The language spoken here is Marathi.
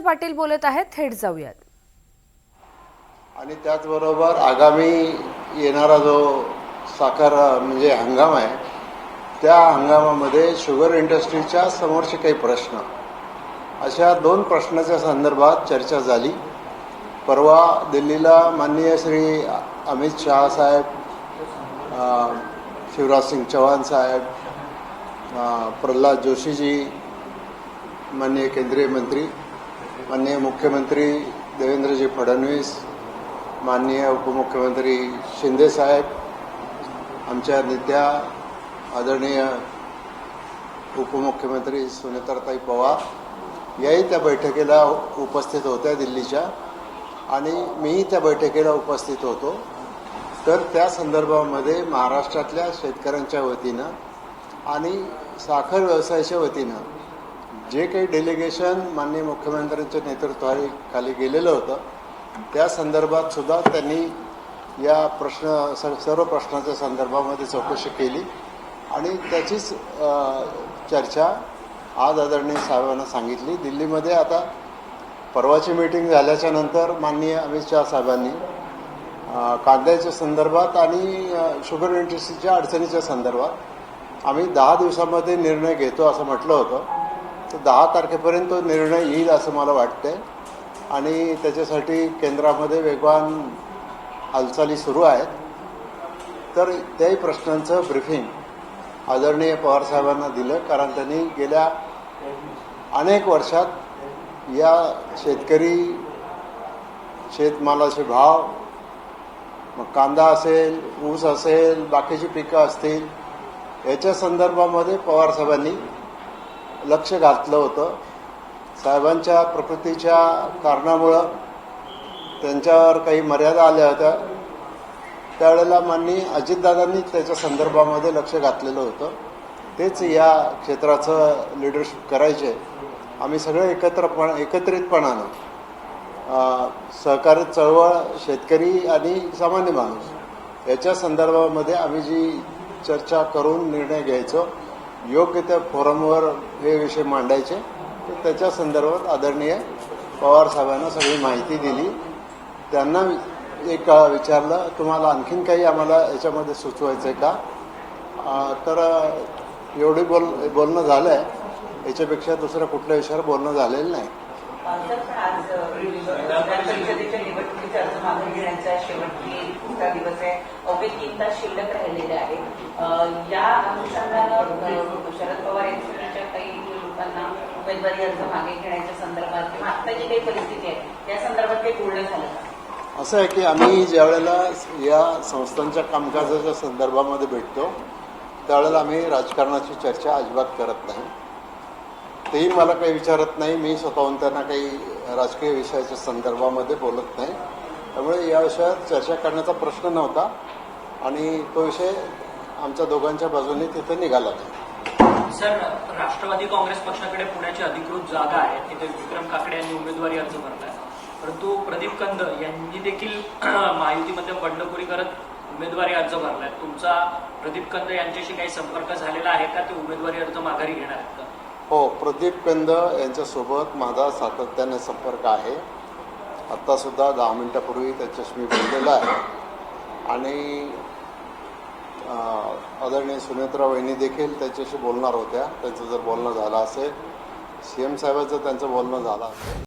पाटील बोलत आहेत, थेट जाऊयात. आणि त्याचबरोबर आगामी येणारा जो साखर म्हणजे हंगाम आहे, त्या हंगामामध्ये शुगर इंडस्ट्रीच्या समोरचे काही प्रश्न, अशा 2 प्रश्नाच्या संदर्भात चर्चा झाली. परवा दिल्लीला माननीय श्री अमित शहा साहेब, शिवराज सिंग चौहान साहेब, प्रल्हाद जोशीजी, माननीय केंद्रीय मंत्री, माननीय मुख्यमंत्री देवेंद्रजी फडणवीस, माननीय उपमुख्यमंत्री शिंदे साहेब, आमच्या नेत्या आदरणीय उपमुख्यमंत्री सुनेत्राताई पवार याही त्या बैठकीला उपस्थित होत्या दिल्लीच्या, आणि मीही त्या बैठकीला उपस्थित होतो. तर त्या संदर्भामध्ये महाराष्ट्रातल्या शेतकऱ्यांच्या वतीनं आणि साखर व्यवसायाच्या वतीनं जे काही डेलिगेशन माननीय मुख्यमंत्र्यांच्या नेतृत्वाखाली गेलेलं होतं, त्या संदर्भात सुद्धा त्यांनी या सर्व प्रश्नाच्या संदर्भामध्ये चौकशी केली आणि त्याचीच चर्चा आज आदरणीय साहेबांना सांगितली. दिल्लीमध्ये आता परवाची मीटिंग झाल्याच्या नंतर माननीय अमित शहा साहेबांनी कांद्याच्या संदर्भात आणि शुगर इंडस्ट्रीच्या अडचणीच्या संदर्भात आम्ही 10 दिवसामध्ये निर्णय घेतो असं म्हटलं होतं. तर 10 तारखेपर्यंत तो निर्णय येईल असं मला वाटतंय आणि त्याच्यासाठी केंद्रामध्ये वेगवान हालचाली सुरू आहेत. तर त्याही प्रश्नांचं ब्रीफिंग आदरणीय पवारसाहेबांना दिलं, कारण त्यांनी गेल्या अनेक वर्षात या शेतकरी, शेतमालाचे भाव, मग कांदा असेल, ऊस असेल, बाकीची पिकं असतील, याच्या संदर्भामध्ये पवारसाहेबांनी लक्ष घातलं होतं. साहेबांच्या प्रकृतीच्या कारणामुळं त्यांच्यावर काही मर्यादा आल्या होत्या. त्यावेळेला माननीय अजितदादांनी त्याच्या संदर्भामध्ये लक्ष घातलेलं होतं. तेच या क्षेत्राचं लिडरशिप करायचे. आम्ही सगळे एकत्रितपणानं सहकारी चळवळ, शेतकरी आणि सामान्य माणूस याच्या संदर्भामध्ये आम्ही जी चर्चा करून निर्णय घ्यायचो, योग्य त्या फोरमवर हे विषय मांडायचे. तर त्याच्या संदर्भात आदरणीय पवार साहेबांना सगळी माहिती दिली. त्यांना एक विचारलं, तुम्हाला आणखीन काही आम्हाला याच्यामध्ये सुचवायचं आहे का? तर एवढी बोलणं झालं आहे, याच्यापेक्षा दुसऱ्या कुठल्या विषयावर बोलणं झालेलं नाही. शेवटचा दिवस आहे, अवघे 3 तास शिल्लक राहिलेले आहेत. या अनुषंगानं शरद पवार यांच्या काही लोकांना उमेदवारी अर्ज मागे घेण्याच्या संदर्भात किंवा आता जी काही परिस्थिती आहे त्या संदर्भात काही बोलणं झालं का? असं आहे की आम्ही ज्यावेळेला या संस्थांच्या कामकाजाच्या संदर्भामध्ये भेटतो, त्यावेळेला आम्ही राजकारणाची चर्चा अजिबात करत नाही. तेही मला काही विचारत नाही. मी स्वतःहून त्यांना काही राजकीय विषयाच्या संदर्भामध्ये बोलत नाही. त्यामुळे या विषयात चर्चा करण्याचा प्रश्न नव्हता आणि तो विषय आमच्या दोघांच्या बाजूने तिथे निघाला नाही. सर, राष्ट्रवादी काँग्रेस पक्षाकडे पुण्याची अधिकृत जागा आहे, तिथे विक्रम काकडे यांनी उमेदवारी अर्ज भरलाय, परंतु प्रदीप कंद यांनी देखील महायुतीमध्ये बंडखोरी करत उमेदवारी अर्ज भरलाय. तुमचा प्रदीप कंद यांच्याशी काही संपर्क झालेला आहे का? ते उमेदवारी अर्ज माघारी घेणार आहेत का? हो, प्रदीप कंद यांच्यासोबत माझा सातत्याने संपर्क आहे. आत्तासुद्धा 10 मिनिटापूर्वी त्याच्याशी मी बोललेला आहे आणि आदरणीय सुनेत्रा वहिनी देखील त्याच्याशी बोलणार होत्या. त्यांचं जर बोलणं झालं असेल, CM साहेबांचं त्यांचं बोलणं झालं असेल.